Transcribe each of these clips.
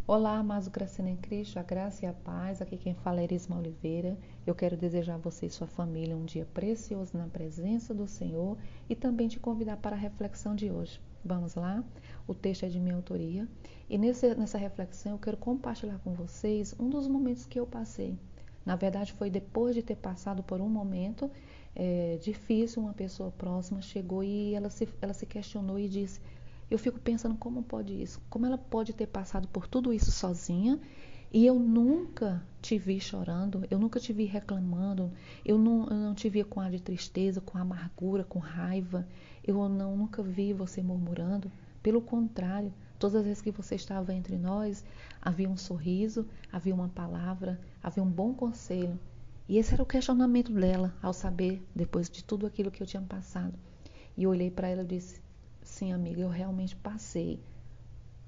Olá, amados crescendo em Cristo, a graça e a paz. Aqui quem fala é Erisma Oliveira. Eu quero desejar a você e sua família um dia precioso na presença do Senhor e também te convidar para a reflexão de hoje. Vamos lá? O texto é de minha autoria e nessa reflexão eu quero compartilhar com vocês um dos momentos que eu passei. Na verdade, foi depois de ter passado por um momento difícil, uma pessoa próxima chegou e ela se questionou e disse: eu fico pensando como pode isso, como ela pode ter passado por tudo isso sozinha e eu nunca te vi chorando, eu nunca te vi reclamando, eu não te vi com ar de tristeza, com amargura, com raiva, nunca vi você murmurando. Pelo contrário, todas as vezes que você estava entre nós, havia um sorriso, havia uma palavra, havia um bom conselho. E esse era o questionamento dela, ao saber, depois de tudo aquilo que eu tinha passado. E eu olhei para ela e disse: sim, amiga, eu realmente passei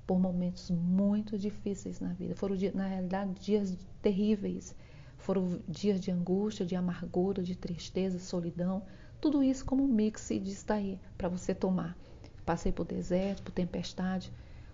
por momentos muito difíceis na vida. Foram, na realidade, dias terríveis. Foram dias de angústia, de amargura, de tristeza, solidão. Tudo isso como um mix disso daí para você tomar. Passei por deserto, por tempestade,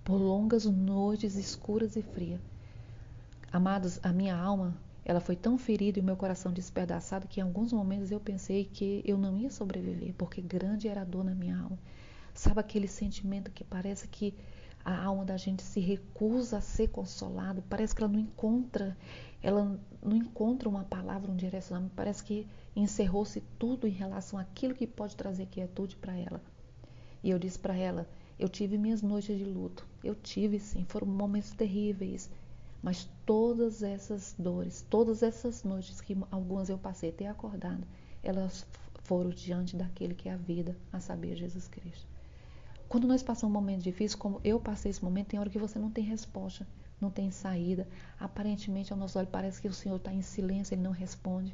por longas noites escuras e frias. Amados, a minha alma, ela foi tão ferida e o meu coração despedaçado que em alguns momentos eu pensei que eu não ia sobreviver, porque grande era a dor na minha alma. Sabe aquele sentimento que parece que a alma da gente se recusa a ser consolada, parece que ela não encontra uma palavra, um direcionamento, parece que encerrou-se tudo em relação àquilo que pode trazer quietude para ela. E eu disse para ela: eu tive minhas noites de luto, eu tive sim, foram momentos terríveis, mas todas essas dores, todas essas noites que algumas eu passei ter acordado, elas foram diante daquele que é a vida, a saber, Jesus Cristo. Quando nós passamos um momento difícil, como eu passei esse momento, tem hora que você não tem resposta, não tem saída. Aparentemente, ao nosso olho, parece que o Senhor está em silêncio, Ele não responde.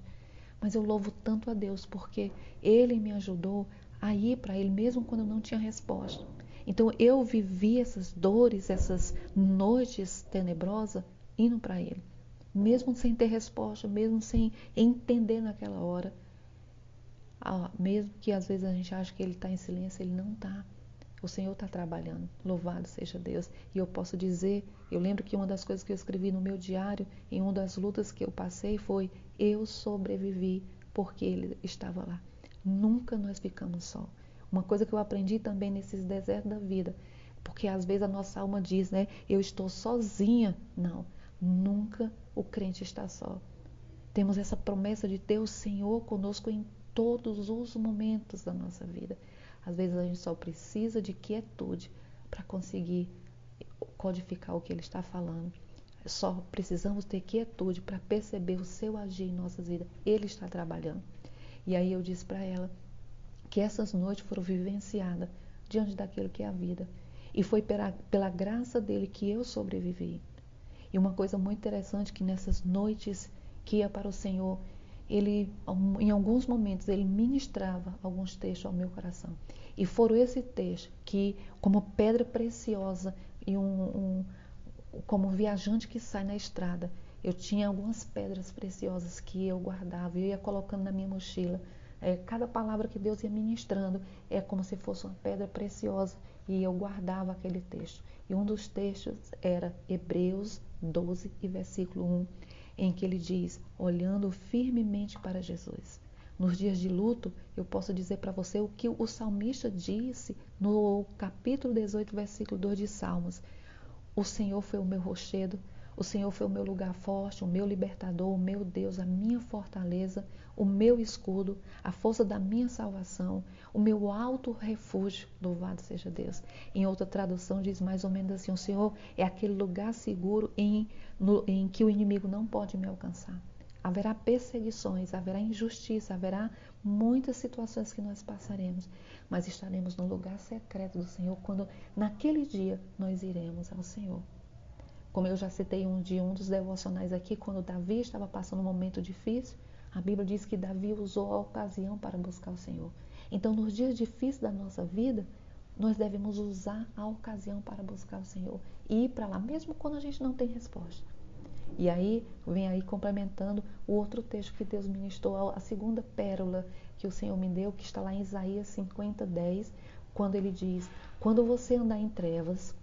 Mas eu louvo tanto a Deus, porque Ele me ajudou a ir para Ele, mesmo quando eu não tinha resposta. Então, eu vivi essas dores, essas noites tenebrosas, indo para Ele. Mesmo sem ter resposta, mesmo sem entender naquela hora. Mesmo que às vezes a gente acha que Ele está em silêncio, Ele não está. O Senhor está trabalhando, louvado seja Deus. E eu posso dizer, eu lembro que uma das coisas que eu escrevi no meu diário, em uma das lutas que eu passei, foi: eu sobrevivi porque Ele estava lá. Nunca nós ficamos só. Uma coisa que eu aprendi também nesses desertos da vida, porque às vezes a nossa alma diz, né, eu estou sozinha. Não, nunca o crente está só. Temos essa promessa de ter o Senhor conosco em todos os momentos da nossa vida. Às vezes a gente só precisa de quietude para conseguir codificar o que Ele está falando. Só precisamos ter quietude para perceber o seu agir em nossas vidas. Ele está trabalhando. E aí eu disse para ela que essas noites foram vivenciadas diante daquilo que é a vida. E foi pela graça dele que eu sobrevivi. E uma coisa muito interessante que nessas noites que ia para o Senhor, Ele, em alguns momentos, Ele ministrava alguns textos ao meu coração. E foram esse texto que, como pedra preciosa e como viajante que sai na estrada, eu tinha algumas pedras preciosas que eu guardava, eu ia colocando na minha mochila. Cada palavra que Deus ia ministrando é como se fosse uma pedra preciosa e eu guardava aquele texto. E um dos textos era Hebreus 12 e versículo 1, em que ele diz: olhando firmemente para Jesus. Nos dias de luto, eu posso dizer para você o que o salmista disse no capítulo 18, versículo 2 de Salmos: o Senhor foi o meu rochedo, o Senhor foi o meu lugar forte, o meu libertador, o meu Deus, a minha fortaleza, o meu escudo, a força da minha salvação, o meu alto refúgio, louvado seja Deus. Em outra tradução diz mais ou menos assim: o Senhor é aquele lugar seguro em que o inimigo não pode me alcançar. Haverá perseguições, haverá injustiça, haverá muitas situações que nós passaremos, mas estaremos no lugar secreto do Senhor quando naquele dia nós iremos ao Senhor. Como eu já citei um dos devocionais aqui, quando Davi estava passando um momento difícil, a Bíblia diz que Davi usou a ocasião para buscar o Senhor. Então, nos dias difíceis da nossa vida, nós devemos usar a ocasião para buscar o Senhor e ir para lá, mesmo quando a gente não tem resposta. E aí, vem aí complementando o outro texto que Deus ministrou, a segunda pérola que o Senhor me deu, que está lá em Isaías 50:10, quando ele diz: quando você andar em trevas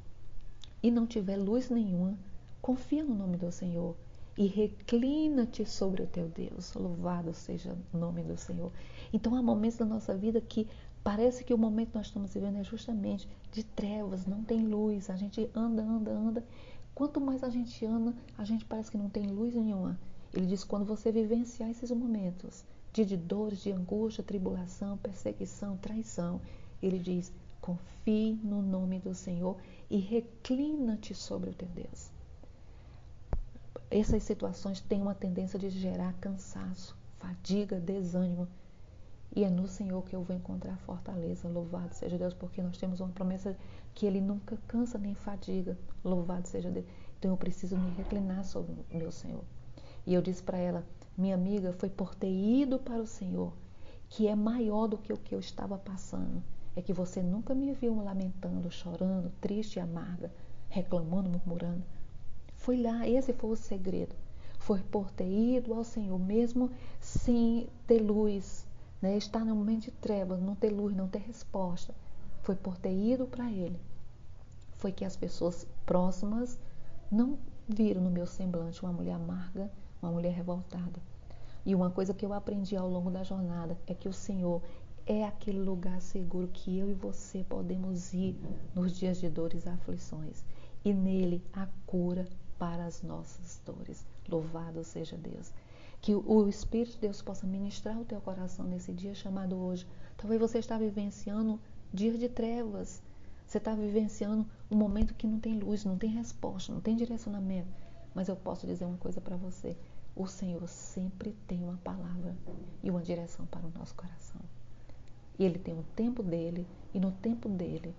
e não tiver luz nenhuma, Confia no nome do Senhor e reclina-te sobre o teu Deus. Louvado seja o nome do Senhor. Então há momentos da nossa vida que parece que o momento que nós estamos vivendo é justamente de trevas, não tem luz. A gente anda. Quanto mais a gente anda, a gente parece que não tem luz nenhuma. Ele diz, quando você vivenciar esses momentos de dores, de angústia, tribulação, perseguição, traição, ele diz, confie no nome do Senhor e reclina-te sobre o teu Deus. Essas situações têm uma tendência de gerar cansaço, fadiga, desânimo. E é no Senhor que eu vou encontrar fortaleza. Louvado seja Deus, porque nós temos uma promessa que Ele nunca cansa nem fadiga. Louvado seja Deus. Então eu preciso me reclinar sobre o meu Senhor. E eu disse para ela, minha amiga, foi por ter ido para o Senhor, que é maior do que o que eu estava passando. É que você nunca me viu lamentando, chorando, triste e amarga, reclamando, murmurando. Foi lá, esse foi o segredo. Foi por ter ido ao Senhor, mesmo sem ter luz, né? Estar no momento de trevas, não ter luz, não ter resposta. Foi por ter ido para Ele. Foi que as pessoas próximas não viram no meu semblante uma mulher amarga, uma mulher revoltada. E uma coisa que eu aprendi ao longo da jornada é que o Senhor é aquele lugar seguro que eu e você podemos ir nos dias de dores e aflições. E nele há cura para as nossas dores. Louvado seja Deus. Que o Espírito de Deus possa ministrar o teu coração nesse dia chamado hoje. Talvez você está vivenciando dias de trevas. Você está vivenciando um momento que não tem luz, não tem resposta, não tem direcionamento. Mas eu posso dizer uma coisa para você. O Senhor sempre tem uma palavra e uma direção para o nosso coração. E Ele tem um tempo dele, e no tempo dele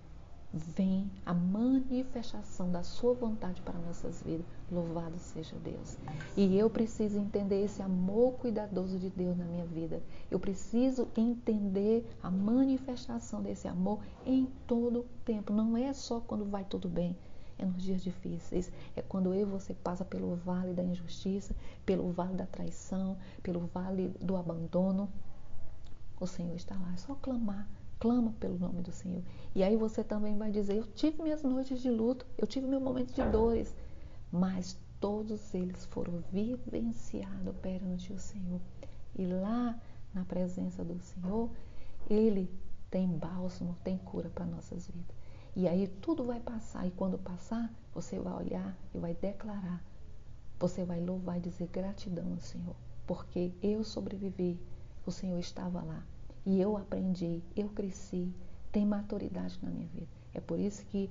vem a manifestação da sua vontade para nossas vidas. Louvado seja Deus. E eu preciso entender esse amor cuidadoso de Deus na minha vida. Eu preciso entender a manifestação desse amor em todo o tempo. Não é só quando vai tudo bem. É nos dias difíceis. É quando eu e você passa pelo vale da injustiça, pelo vale da traição, pelo vale do abandono. O Senhor está lá. É só clamar. Clama pelo nome do Senhor. E aí você também vai dizer, eu tive minhas noites de luto, eu tive meu momento de dores, mas todos eles foram vivenciados perante o Senhor. E lá na presença do Senhor, Ele tem bálsamo, tem cura para nossas vidas. E aí tudo vai passar, e quando passar, você vai olhar e vai declarar. Você vai louvar e dizer gratidão ao Senhor, porque eu sobrevivi, o Senhor estava lá. E eu aprendi, eu cresci, tem maturidade na minha vida. É por isso que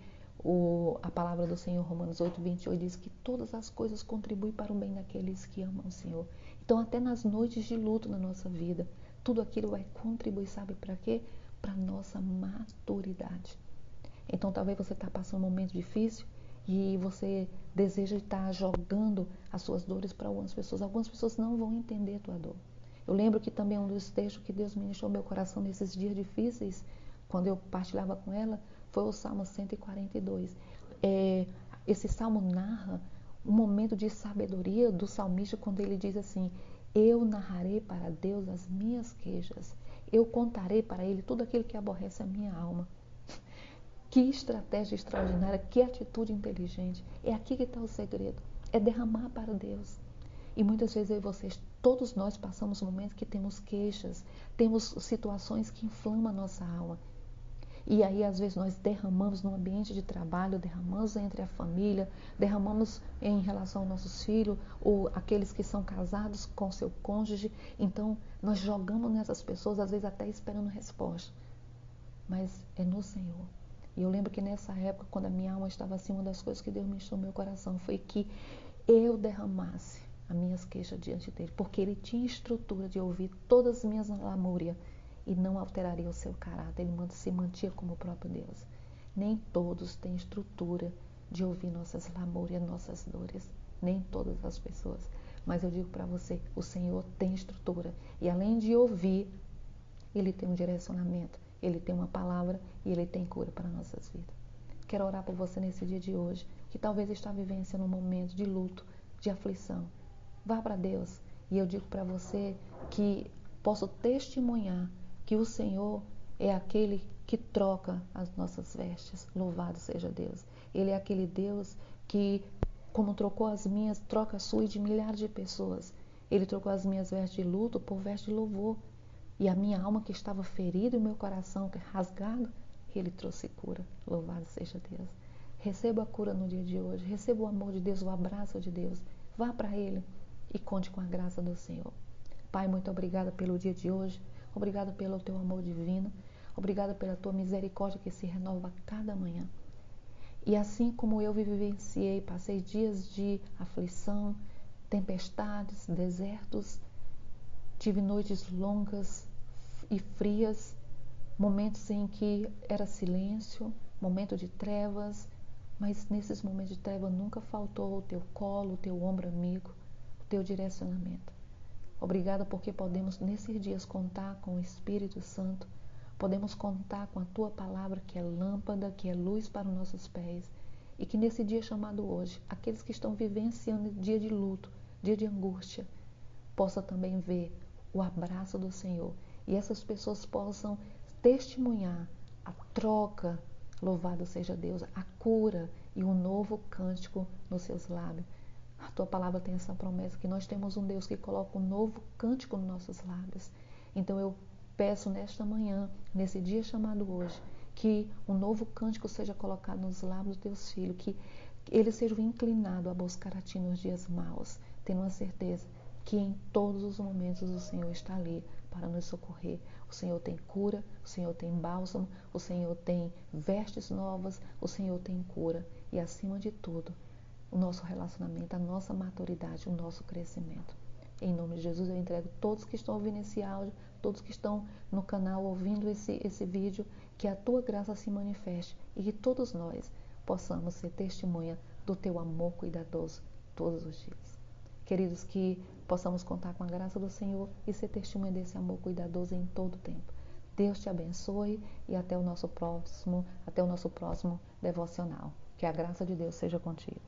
a palavra do Senhor, Romanos 8:28, diz que todas as coisas contribuem para o bem daqueles que amam o Senhor. Então, até nas noites de luto na nossa vida, tudo aquilo vai contribuir, sabe para quê? Para a nossa maturidade. Então, talvez você está passando um momento difícil e você deseja estar jogando as suas dores para algumas pessoas. Algumas pessoas não vão entender a tua dor. Eu lembro que também um dos textos que Deus ministrou no meu coração nesses dias difíceis, quando eu partilhava com ela, foi o Salmo 142. Esse salmo narra um momento de sabedoria do salmista, quando ele diz assim, eu narrarei para Deus as minhas queixas, eu contarei para Ele tudo aquilo que aborrece a minha alma. Que estratégia extraordinária, que atitude inteligente. É aqui que está o segredo, é derramar para Deus. E muitas vezes eu e vocês, todos nós passamos momentos que temos queixas, temos situações que inflamam a nossa alma. E aí às vezes nós derramamos no ambiente de trabalho, derramamos entre a família, derramamos em relação aos nossos filhos, ou aqueles que são casados com seu cônjuge. Então nós jogamos nessas pessoas, às vezes até esperando resposta. Mas é no Senhor. E eu lembro que nessa época, quando a minha alma estava assim, uma das coisas que Deus ministrou no meu coração foi que eu derramasse as minhas queixas diante dele, porque ele tinha estrutura de ouvir todas as minhas lamúrias e não alteraria o seu caráter, ele se mantinha como o próprio Deus. Nem todos têm estrutura de ouvir nossas lamúrias, nossas dores, nem todas as pessoas. Mas eu digo para você, o Senhor tem estrutura, e além de ouvir, Ele tem um direcionamento, Ele tem uma palavra e Ele tem cura para nossas vidas. Quero orar por você nesse dia de hoje, que talvez está vivenciando um momento de luto, de aflição. Vá para Deus, e eu digo para você que posso testemunhar que o Senhor é aquele que troca as nossas vestes. Louvado seja Deus. Ele é aquele Deus que como trocou as minhas, troca a sua e de milhares de pessoas. Ele trocou as minhas vestes de luto por vestes de louvor. E a minha alma que estava ferida e o meu coração rasgado, Ele trouxe cura. Louvado seja Deus. Receba a cura no dia de hoje. Receba o amor de Deus, o abraço de Deus. Vá para Ele e conte com a graça do Senhor. Pai, muito obrigada pelo dia de hoje. Obrigada pelo teu amor divino. Obrigada pela tua misericórdia que se renova a cada manhã. E assim como eu vivenciei, passei dias de aflição, tempestades, desertos, tive noites longas e frias, momentos em que era silêncio, momento de trevas, mas nesses momentos de treva nunca faltou o teu colo, o teu ombro amigo, o teu direcionamento. Obrigada porque podemos nesses dias contar com o Espírito Santo, podemos contar com a tua palavra que é lâmpada, que é luz para os nossos pés, e que nesse dia chamado hoje, aqueles que estão vivenciando dia de luto, dia de angústia, possa também ver o abraço do Senhor e essas pessoas possam testemunhar a troca, louvado seja Deus, a cura e um novo cântico nos seus lábios. A tua palavra tem essa promessa que nós temos um Deus que coloca um novo cântico nos nossos lábios. Então eu peço nesta manhã, nesse dia chamado hoje, que um novo cântico seja colocado nos lábios dos teus filhos, que eles sejam inclinados a buscar a ti nos dias maus, tendo a certeza que em todos os momentos o Senhor está ali para nos socorrer. O Senhor tem cura, o Senhor tem bálsamo, o Senhor tem vestes novas, o Senhor tem cura. E acima de tudo, o nosso relacionamento, a nossa maturidade, o nosso crescimento. Em nome de Jesus eu entrego todos que estão ouvindo esse áudio, todos que estão no canal ouvindo esse vídeo, que a tua graça se manifeste e que todos nós possamos ser testemunha do teu amor cuidadoso todos os dias. Queridos, que possamos contar com a graça do Senhor e ser testemunha desse amor cuidadoso em todo o tempo. Deus te abençoe e até o nosso próximo devocional. Que a graça de Deus seja contigo.